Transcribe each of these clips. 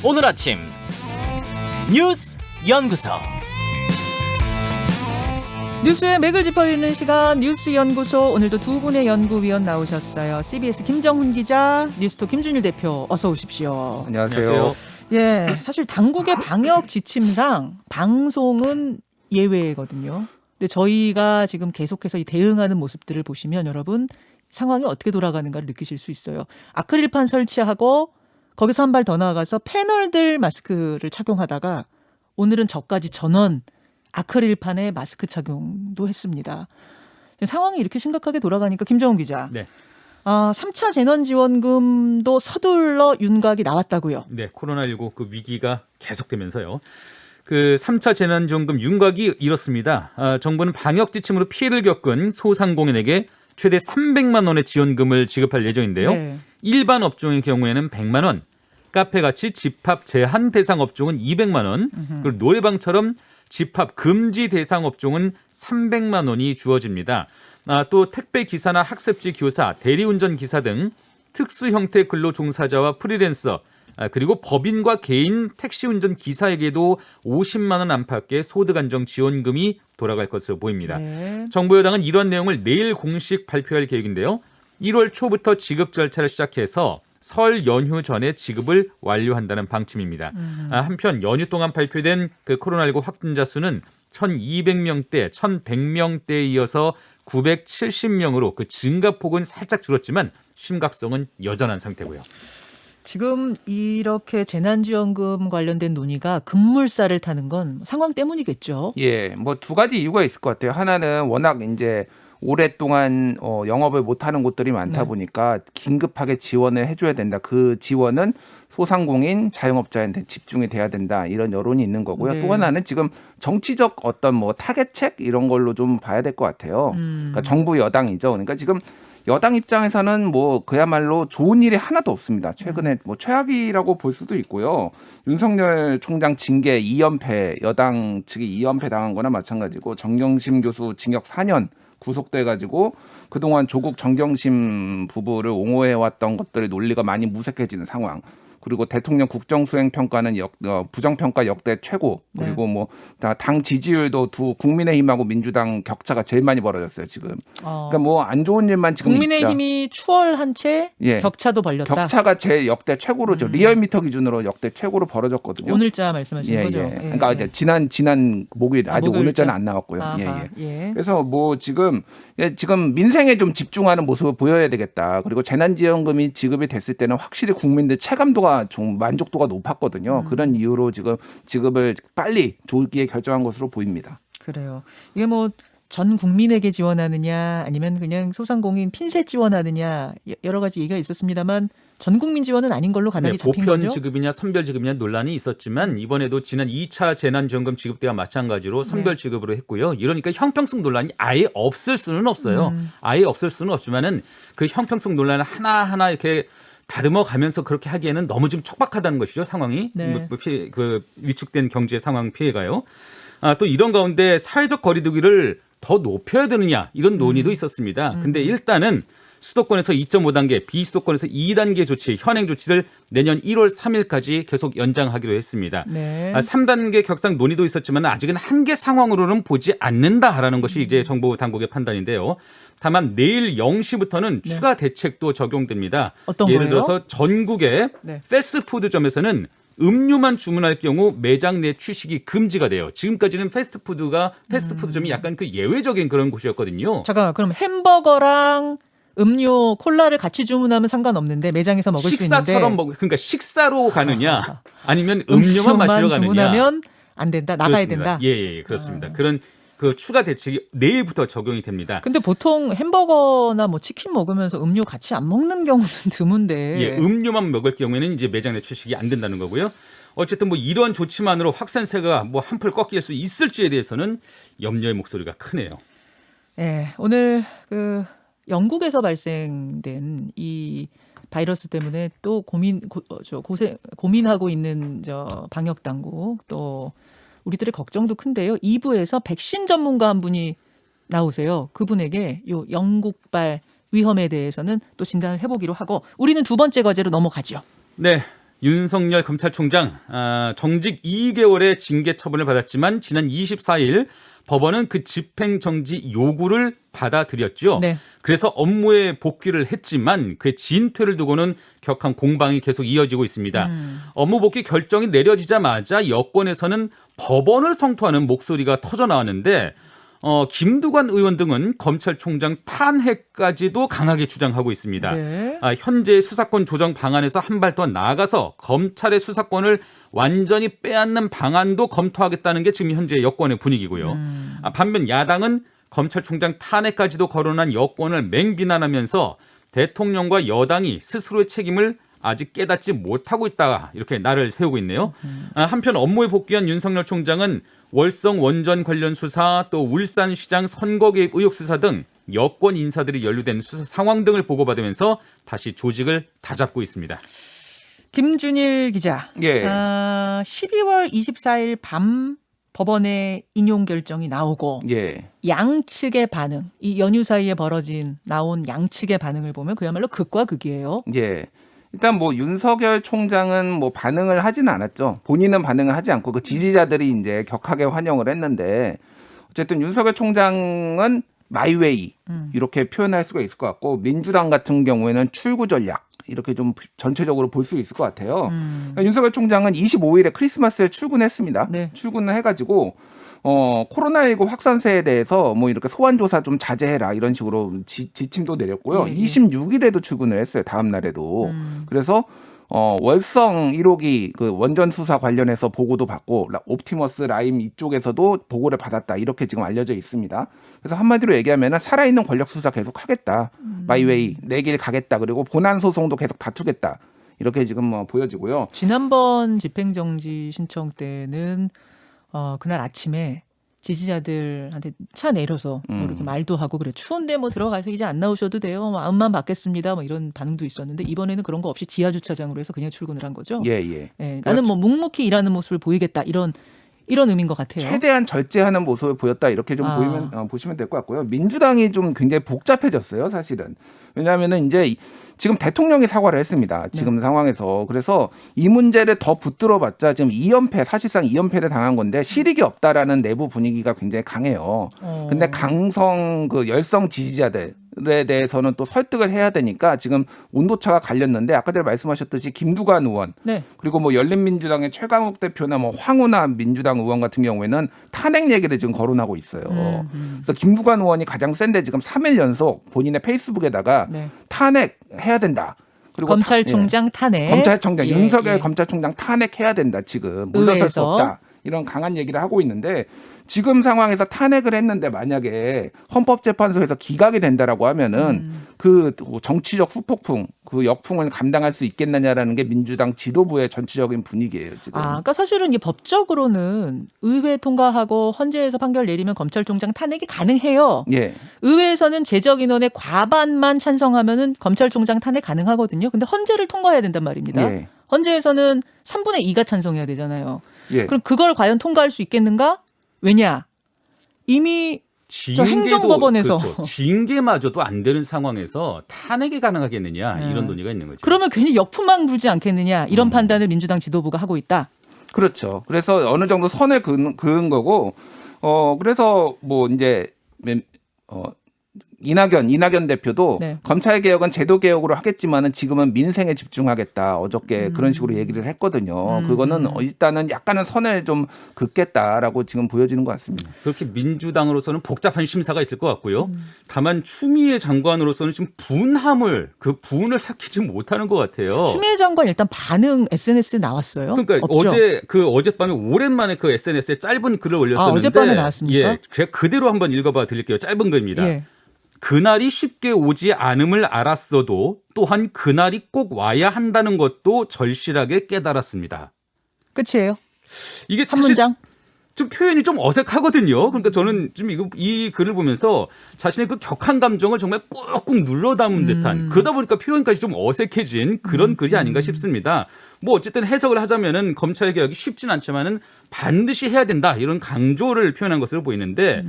오늘 아침 뉴스 연구소. 뉴스의 맥을 짚어주는 시간 뉴스 연구소. 오늘도 두 분의 연구위원 나오셨어요. CBS 김정훈 기자, 뉴스토 김준일 대표, 어서 오십시오. 안녕하세요. 예, 사실 당국의 방역 지침상 방송은 예외거든요. 근데 저희가 지금 계속해서 이 대응하는 모습들을 보시면 여러분 상황이 어떻게 돌아가는가를 느끼실 수 있어요. 아크릴판 설치하고 거기서 한 발 더 나아가서 패널들 마스크를 착용하다가 오늘은 저까지 전원 아크릴판에 마스크 착용도 했습니다. 상황이 이렇게 심각하게 돌아가니까 김정훈 기자. 네. 3차 재난지원금도 서둘러 윤곽이 나왔다고요. 네, 코로나19 그 위기가 계속되면서요. 그 3차 재난지원금 윤곽이 이렇습니다. 정부는 방역 지침으로 피해를 겪은 소상공인에게 최대 300만 원의 지원금을 지급할 예정인데요. 네. 일반 업종의 경우에는 100만 원, 카페같이 집합 제한 대상 업종은 200만 원, 그리고 노래방처럼 집합 금지 대상 업종은 300만 원이 주어집니다. 또 택배 기사나 학습지 교사, 대리운전 기사 등 특수 형태 근로 종사자와 프리랜서, 그리고 법인과 개인 택시 운전 기사에게도 50만 원 안팎의 소득 안정 지원금이 돌아갈 것으로 보입니다. 네. 정부 정부 여당은 이런 내용을 내일 공식 발표할 계획인데요. 1월 초부터 지급 절차를 시작해서 설 연휴 전에 지급을 완료한다는 방침입니다. 한편 연휴 동안 발표된 그 코로나19 확진자 수는 1,200명대, 1,100명대에 이어서 970명으로 그 증가폭은 살짝 줄었지만 심각성은 여전한 상태고요. 지금 이렇게 재난지원금 관련된 논의가 급물살을 타는 건 상황 때문이겠죠. 예, 뭐 두 가지 이유가 있을 것 같아요. 하나는 워낙 이제 오랫동안 영업을 못하는 곳들이 많다 네. 보니까 긴급하게 지원을 해줘야 된다. 그 지원은 소상공인, 자영업자한테 집중이 돼야 된다. 이런 여론이 있는 거고요. 네. 또 하나는 지금 정치적 어떤 뭐 타겟책 이런 걸로 좀 봐야 될 것 같아요. 그러니까 정부 여당이죠. 그러니까 지금 여당 입장에서는 뭐 그야말로 좋은 일이 하나도 없습니다. 최근에 뭐 최악이라고 볼 수도 있고요. 윤석열 총장 징계 2연패, 여당 측이 2연패 당한 거나 마찬가지고 정경심 교수 징역 4년 구속돼가지고 그동안 조국 정경심 부부를 옹호해왔던 것들의 논리가 많이 무색해지는 상황. 그리고 대통령 국정수행평가는 부정평가 역대 최고. 그리고 뭐 당 지지율도 두 국민의힘하고 민주당 격차가 제일 많이 벌어졌어요 지금. 그러니까 뭐 안 좋은 일만 지금 국민의힘이 추월한 채 예. 격차도 벌렸다. 격차가 제일 역대 최고로죠. 리얼미터 기준으로 역대 최고로 벌어졌거든요. 오늘자 말씀하시는 거죠. 예. 그러니까 이제 지난 목요일 아직 목요일자. 오늘자는 안 나왔고요. 아하, 예. 그래서 뭐 지금 민생에 좀 집중하는 모습을 보여야 되겠다. 그리고 재난지원금이 지급이 됐을 때는 확실히 국민들 체감도가 좀 만족도가 높았거든요. 그런 이유로 지금 지급을 빨리 조기에 결정한 것으로 보입니다. 그래요. 이게 뭐 전 국민에게 지원하느냐 아니면 그냥 소상공인 핀셋 지원하느냐 여러 가지 얘기가 있었습니다만 전 국민 지원은 아닌 걸로 가닥이 잡힌 보편 거죠. 지급이냐 선별 지급이냐 논란이 있었지만 이번에도 지난 2차 재난지원금 지급 때와 마찬가지로 선별 지급으로 했고요. 이러니까 형평성 논란이 아예 없을 수는 없어요. 아예 없을 수는 없지만은 그 형평성 논란을 하나하나 이렇게 다듬어 가면서 그렇게 하기에는 너무 좀 촉박하다는 것이죠. 상황이. 네. 그 위축된 경제 상황 피해가요. 또 이런 가운데 사회적 거리두기를 더 높여야 되느냐 이런 논의도 있었습니다. 근데 일단은 수도권에서 2.5단계, 비수도권에서 2단계 조치, 현행 조치를 내년 1월 3일까지 계속 연장하기로 했습니다. 네. 3단계 격상 논의도 있었지만 아직은 한계 상황으로는 보지 않는다라는 것이 이제 정부 당국의 판단인데요. 다만 내일 0시부터는 추가 대책도 적용됩니다. 어떤 예를 거예요? 들어서 전국의 패스트푸드점에서는 음료만 주문할 경우 매장 내 취식이 금지가 돼요. 지금까지는 패스트푸드점이 약간 그 예외적인 그런 곳이었거든요. 잠깐 그럼 햄버거랑 음료, 콜라를 같이 주문하면 상관없는데 매장에서 먹을 수 있는데 식사처럼 그러니까 식사로 가느냐 아니면 음료만 마시러 가느냐. 주문하면 안 된다. 나가야 그렇습니다. 된다. 예, 그렇습니다. 그런 그 추가 대책이 내일부터 적용이 됩니다. 근데 보통 햄버거나 뭐 치킨 먹으면서 음료 같이 안 먹는 경우는 드문데. 예, 음료만 먹을 경우에는 이제 매장 내 취식이 안 된다는 거고요. 어쨌든 뭐 이런 조치만으로 확산세가 뭐 한풀 꺾일 수 있을지에 대해서는 염려의 목소리가 크네요. 예, 오늘 그 영국에서 발생된 이 바이러스 때문에 또 고민하고 있는 방역 당국 또 우리들의 걱정도 큰데요. 2부에서 백신 전문가 한 분이 나오세요. 그분에게 요 영국발 위험에 대해서는 또 진단을 해보기로 하고 우리는 두 번째 과제로 넘어가죠. 네. 윤석열 검찰총장 정직 2개월의 징계 처분을 받았지만 지난 24일 법원은 그 집행정지 요구를 받아들였죠. 네. 그래서 업무에 복귀를 했지만 그의 진퇴를 두고는 격한 공방이 계속 이어지고 있습니다. 업무 복귀 결정이 내려지자마자 여권에서는 법원을 성토하는 목소리가 터져 나왔는데 김두관 의원 등은 검찰총장 탄핵까지도 강하게 주장하고 있습니다. 네. 현재 수사권 조정 방안에서 한 발 더 나아가서 검찰의 수사권을 완전히 빼앗는 방안도 검토하겠다는 게 지금 현재 여권의 분위기고요. 반면 야당은 검찰총장 탄핵까지도 거론한 여권을 맹비난하면서 대통령과 여당이 스스로의 책임을 아직 깨닫지 못하고 있다 이렇게 날을 세우고 있네요. 한편 업무에 복귀한 윤석열 총장은 월성 원전 관련 수사 또 울산시장 선거 개입 의혹 수사 등 여권 인사들이 연루된 수사 상황 등을 보고받으면서 다시 조직을 다잡고 있습니다. 김준일 기자. 예. 12월 24일 밤 법원의 인용 결정이 나오고 예. 양측의 반응, 이 연휴 사이에 나온 양측의 반응을 보면 그야말로 극과 극이에요. 예. 일단 뭐 윤석열 총장은 뭐 반응을 하지는 않았죠. 본인은 반응을 하지 않고 그 지지자들이 이제 격하게 환영을 했는데 어쨌든 윤석열 총장은 마이웨이 이렇게 표현할 수가 있을 것 같고 민주당 같은 경우에는 출구 전략 이렇게 좀 전체적으로 볼 수 있을 것 같아요. 그러니까 윤석열 총장은 25일에 크리스마스에 출근했습니다. 네. 출근을 해가지고 코로나19 확산세에 대해서 뭐 이렇게 소환 조사 좀 자제해라 이런 식으로 지침도 내렸고요. 예, 예. 26일에도 출근을 했어요. 다음 날에도. 그래서 월성 1호기 그 원전 수사 관련해서 보고도 받고 옵티머스 라임 이쪽에서도 보고를 받았다 이렇게 지금 알려져 있습니다. 그래서 한마디로 얘기하면 살아있는 권력 수사 계속 하겠다. 마이웨이 내 길 가겠다. 그리고 본안 소송도 계속 다투겠다. 이렇게 지금 뭐 보여지고요. 지난번 집행정지 신청 때는 그날 아침에 지지자들한테 차 내려서 뭐 이렇게 말도 하고 그래 추운데 뭐 들어가서 이제 안 나오셔도 돼요. 마음만 받겠습니다. 뭐 이런 반응도 있었는데 이번에는 그런 거 없이 지하 주차장으로 해서 그냥 출근을 한 거죠. 예, 예. 예, 나는 뭐 묵묵히 일하는 모습을 보이겠다 이런 의미인 것 같아요. 최대한 절제하는 모습을 보였다 이렇게 좀 보시면 될 것 같고요. 민주당이 좀 굉장히 복잡해졌어요, 사실은. 왜냐하면은 이제 지금 대통령이 사과를 했습니다. 지금 상황에서. 그래서 이 문제를 더 붙들어봤자 지금 2연패, 사실상 2연패를 당한 건데 실익이 없다라는 내부 분위기가 굉장히 강해요. 근데 강성 그 열성 지지자들에 대해서는 또 설득을 해야 되니까 지금 온도차가 갈렸는데 아까 전에 말씀하셨듯이 김두관 의원 네. 그리고 뭐 열린민주당의 최강욱 대표나 뭐 황운하 민주당 의원 같은 경우에는 탄핵 얘기를 지금 거론하고 있어요. 그래서 김두관 의원이 가장 센데 지금 3일 연속 본인의 페이스북에다가 네. 탄핵해야 된다. 그리고 검찰총장 탄핵. 검찰총장 예, 윤석열 예. 검찰총장 탄핵해야 된다. 지금 물러설 수 의회에서. 없다. 이런 강한 얘기를 하고 있는데 지금 상황에서 탄핵을 했는데 만약에 헌법재판소에서 기각이 된다라고 하면은 그 정치적 후폭풍, 그 역풍을 감당할 수 있겠느냐라는 게 민주당 지도부의 전체적인 분위기예요. 지금. 그러니까 사실은 이 법적으로는 의회 통과하고 헌재에서 판결 내리면 검찰총장 탄핵이 가능해요. 예. 의회에서는 제적 인원의 과반만 찬성하면은 검찰총장 탄핵 가능하거든요. 근데 헌재를 통과해야 된단 말입니다. 예. 헌재에서는 3분의 2가 찬성해야 되잖아요. 예. 그럼 그걸 과연 통과할 수 있겠는가? 왜냐? 이미 저 행정법원에서 그렇죠. 징계마저도 안 되는 상황에서 탄핵이 가능하겠느냐 이런 논의가 있는 거죠. 그러면 괜히 역풍만 불지 않겠느냐 이런 판단을 민주당 지도부가 하고 있다. 그렇죠. 그래서 어느 정도 선을 그은 거고, 그래서 뭐 이제 이낙연 대표도 네. 검찰 개혁은 제도 개혁으로 하겠지만은 지금은 민생에 집중하겠다. 어저께 그런 식으로 얘기를 했거든요. 그거는 일단은 약간은 선을 좀 긋겠다라고 지금 보여지는 것 같습니다. 그렇게 민주당으로서는 복잡한 심사가 있을 것 같고요. 다만 추미애 장관으로서는 지금 그 분을 삭히지 못하는 것 같아요. 추미애 장관 일단 반응 SNS에 나왔어요. 그러니까 없죠? 어젯밤에 오랜만에 그 SNS에 짧은 글을 올렸었는데 어젯밤에 나왔습니까? 예, 제가 그대로 한번 읽어봐 드릴게요. 짧은 글입니다. 예. 그날이 쉽게 오지 않음을 알았어도 또한 그날이 꼭 와야 한다는 것도 절실하게 깨달았습니다. 끝이에요. 이게 한 사실 문장. 좀 표현이 좀 어색하거든요. 그러니까 저는 지금 이 글을 보면서 자신의 그 격한 감정을 정말 꾹꾹 눌러 담은 듯한 그러다 보니까 표현까지 좀 어색해진 그런 글이 아닌가 싶습니다. 뭐 어쨌든 해석을 하자면은 검찰 개혁이 쉽진 않지만은 반드시 해야 된다 이런 강조를 표현한 것으로 보이는데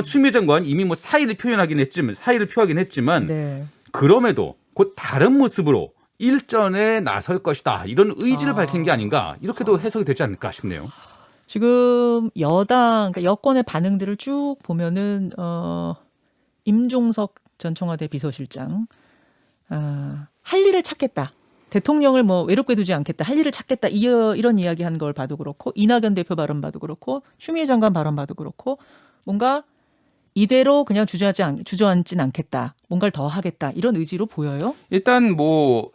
추미애 장관 이미 뭐 사의를 표하긴 했지만 네. 그럼에도 곧 다른 모습으로 일전에 나설 것이다. 이런 의지를 밝힌 게 아닌가. 이렇게도 해석이 되지 않을까 싶네요. 지금 여당, 그러니까 여권의 반응들을 쭉 보면은 임종석 전 청와대 비서실장 할 일을 찾겠다. 대통령을 뭐 외롭게 두지 않겠다. 할 일을 찾겠다. 이런 이야기 한 걸 봐도 그렇고 이낙연 대표 발언 봐도 그렇고 추미애 장관 발언 봐도 그렇고 뭔가 이대로 그냥 주저앉진 않겠다. 뭔가를 더 하겠다. 이런 의지로 보여요. 일단 뭐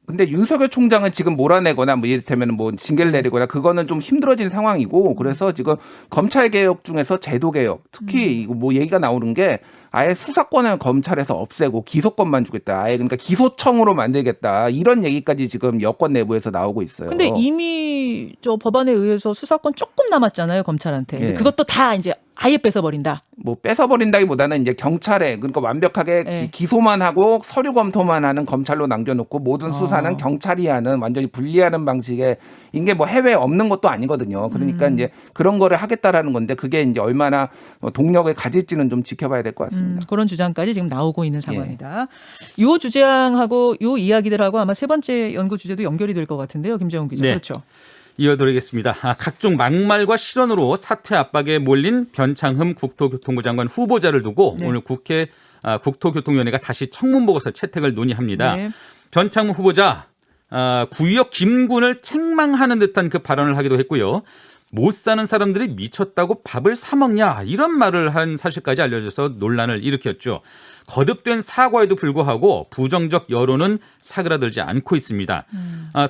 근데 윤석열 총장은 지금 몰아내거나 뭐 이를테면 뭐 징계를 내리거나 그거는 좀 힘들어진 상황이고 그래서 지금 검찰 개혁 중에서 제도 개혁 특히 이거 뭐 얘기가 나오는 게 아예 수사권을 검찰에서 없애고 기소권만 주겠다. 아예 그러니까 기소청으로 만들겠다. 이런 얘기까지 지금 여권 내부에서 나오고 있어요. 근데 이미 저 법안에 의해서 수사권 조금 남았잖아요, 검찰한테. 근데 예. 그것도 다 이제 아예 뺏어버린다. 뭐 뺏어버린다기보다는 이제 경찰에 그러니까 완벽하게 예. 기소만 하고 서류 검토만 하는 검찰로 남겨놓고 모든 수사는 경찰이 하는 완전히 분리하는 방식의 이게 뭐 해외에 없는 것도 아니거든요. 그러니까 이제 그런 거를 하겠다라는 건데 그게 이제 얼마나 동력을 가질지는 좀 지켜봐야 될 것 같습니다. 그런 주장까지 지금 나오고 있는 상황이다. 요 주장하고 요 이야기들하고 아마 세 번째 연구 주제도 연결이 될 것 같은데요, 김재훈 기자. 네. 그렇죠. 이어드리겠습니다. 각종 막말과 실언으로 사퇴 압박에 몰린 변창흠 국토교통부 장관 후보자를 두고 네. 오늘 국회 국토교통위원회가 다시 청문보고서 채택을 논의합니다. 네. 변창흠 후보자 구의역 김군을 책망하는 듯한 그 발언을 하기도 했고요. 못 사는 사람들이 미쳤다고 밥을 사 먹냐 이런 말을 한 사실까지 알려져서 논란을 일으켰죠. 거듭된 사과에도 불구하고 부정적 여론은 사그라들지 않고 있습니다.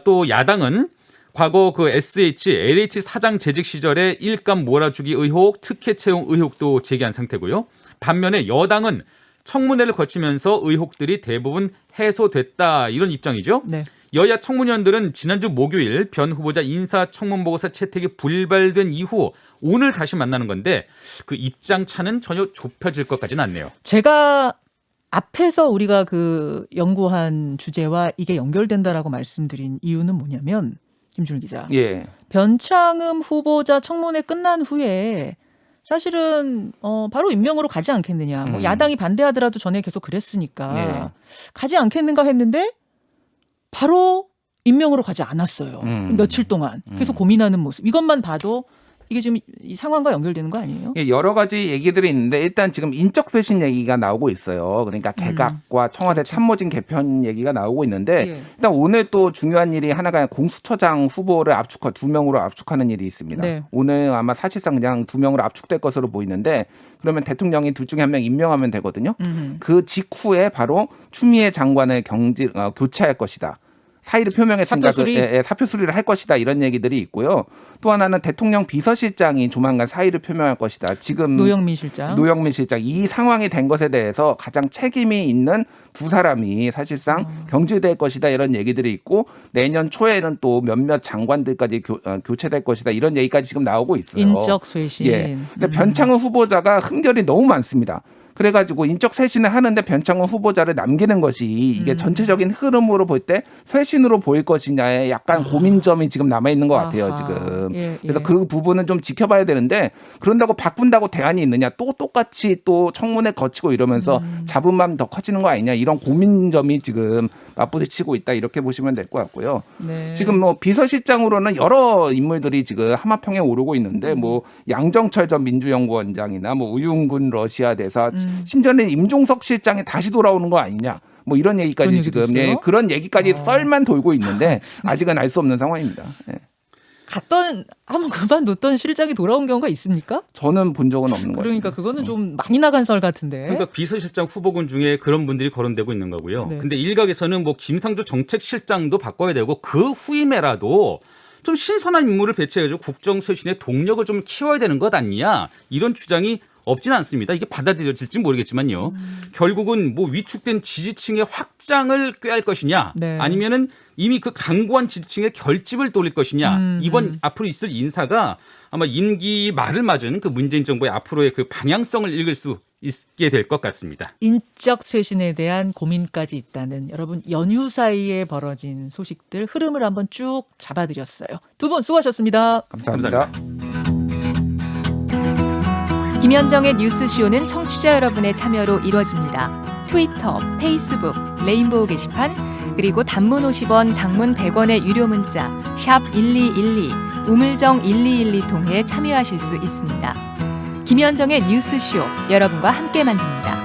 또 야당은 과거 그 SH, LH 사장 재직 시절에 일감 몰아주기 의혹, 특혜 채용 의혹도 제기한 상태고요. 반면에 여당은 청문회를 거치면서 의혹들이 대부분 해소됐다 이런 입장이죠. 네. 여야 청문위원들은 지난주 목요일 변 후보자 인사청문보고서 채택이 불발된 이후 오늘 다시 만나는 건데 그 입장 차는 전혀 좁혀질 것 같지는 않네요. 제가 앞에서 우리가 그 연구한 주제와 이게 연결된다라고 말씀드린 이유는 뭐냐면 김준일 기자. 예. 변창흠 후보자 청문회 끝난 후에 사실은 바로 임명으로 가지 않겠느냐. 뭐 야당이 반대하더라도 전에 계속 그랬으니까 예. 가지 않겠는가 했는데 바로 임명으로 가지 않았어요. 며칠 동안 계속 고민하는 모습. 이것만 봐도 이게 지금 이 상황과 연결되는 거 아니에요? 예, 여러 가지 얘기들이 있는데 일단 지금 인적 쇄신 얘기가 나오고 있어요. 그러니까 개각과 청와대 참모진 개편 얘기가 나오고 있는데 예. 일단 오늘 또 중요한 일이 하나가 공수처장 후보를 압축하 2명으로 압축하는 일이 있습니다. 네. 오늘 아마 사실상 그냥 2명으로 압축될 것으로 보이는데 그러면 대통령이 둘 중에 한 명 임명하면 되거든요. 그 직후에 바로 추미애 장관을 교체할 것이다. 사의를 표명했으니까 사표 수리를 할 것이다 이런 얘기들이 있고요. 또 하나는 대통령 비서실장이 조만간 사의를 표명할 것이다. 지금 노영민 실장 이 상황이 된 것에 대해서 가장 책임이 있는 두 사람이 사실상 경질될 것이다 이런 얘기들이 있고 내년 초에는 또 몇몇 장관들까지 교체될 것이다 이런 얘기까지 지금 나오고 있어요. 인적 쇄신. 예. 근데 변창흠 후보자가 흠결이 너무 많습니다. 그래가지고 인적 쇄신을 하는데 변창흠 후보자를 남기는 것이 이게 전체적인 흐름으로 볼 때 쇄신으로 보일 것이냐에 약간 고민점이 지금 남아 있는 것 같아요. 아하. 지금. 예, 그래서 예. 그 부분은 좀 지켜봐야 되는데 그런다고 바꾼다고 대안이 있느냐? 또 똑같이 또 청문회 거치고 이러면서 잡은 마음 더 커지는 거 아니냐? 이런 고민점이 지금 맞부딪히고 있다 이렇게 보시면 될 것 같고요. 네. 지금 뭐 비서실장으로는 여러 인물들이 지금 하마평에 오르고 있는데 뭐 양정철 전 민주연구원장이나 뭐 우윤근 러시아 대사 심지어는 임종석 실장이 다시 돌아오는 거 아니냐. 뭐 이런 얘기까지 그런 지금 얘기도 있어요? 그런 얘기까지 썰만 돌고 있는데 아직은 알 수 없는 상황입니다. 예. 한번 그만뒀던 실장이 돌아온 경우가 있습니까? 저는 본 적은 없는 것 그러니까 같습니다. 그거는 좀 많이 나간 설 같은데. 그러니까 비서실장 후보군 중에 그런 분들이 거론되고 있는 거고요. 네. 근데 일각에서는 뭐 김상조 정책실장도 바꿔야 되고 그 후임에라도 좀 신선한 인물을 배치해가지고 국정 쇄신의 동력을 좀 키워야 되는 것 아니냐 이런 주장이 없지는 않습니다. 이게 받아들여질지 모르겠지만요. 결국은 뭐 위축된 지지층의 확장을 꾀할 것이냐 네. 아니면은 이미 그 강고한 지지층의 결집을 돌릴 것이냐 이번 앞으로 있을 인사가 아마 임기 말을 맞은 그 문재인 정부의 앞으로의 그 방향성을 읽을 수 있게 될 것 같습니다. 인적 쇄신에 대한 고민까지 있다는 여러분 연휴 사이에 벌어진 소식들 흐름을 한번 쭉 잡아드렸어요. 두 분 수고하셨습니다. 감사합니다. 김현정의 뉴스쇼는 청취자 여러분의 참여로 이루어집니다. 트위터, 페이스북, 레인보우 게시판, 그리고 단문 50원, 장문 100원의 유료 문자 샵 1212, 우물정 1212 통해 참여하실 수 있습니다. 김현정의 뉴스쇼 여러분과 함께 만듭니다.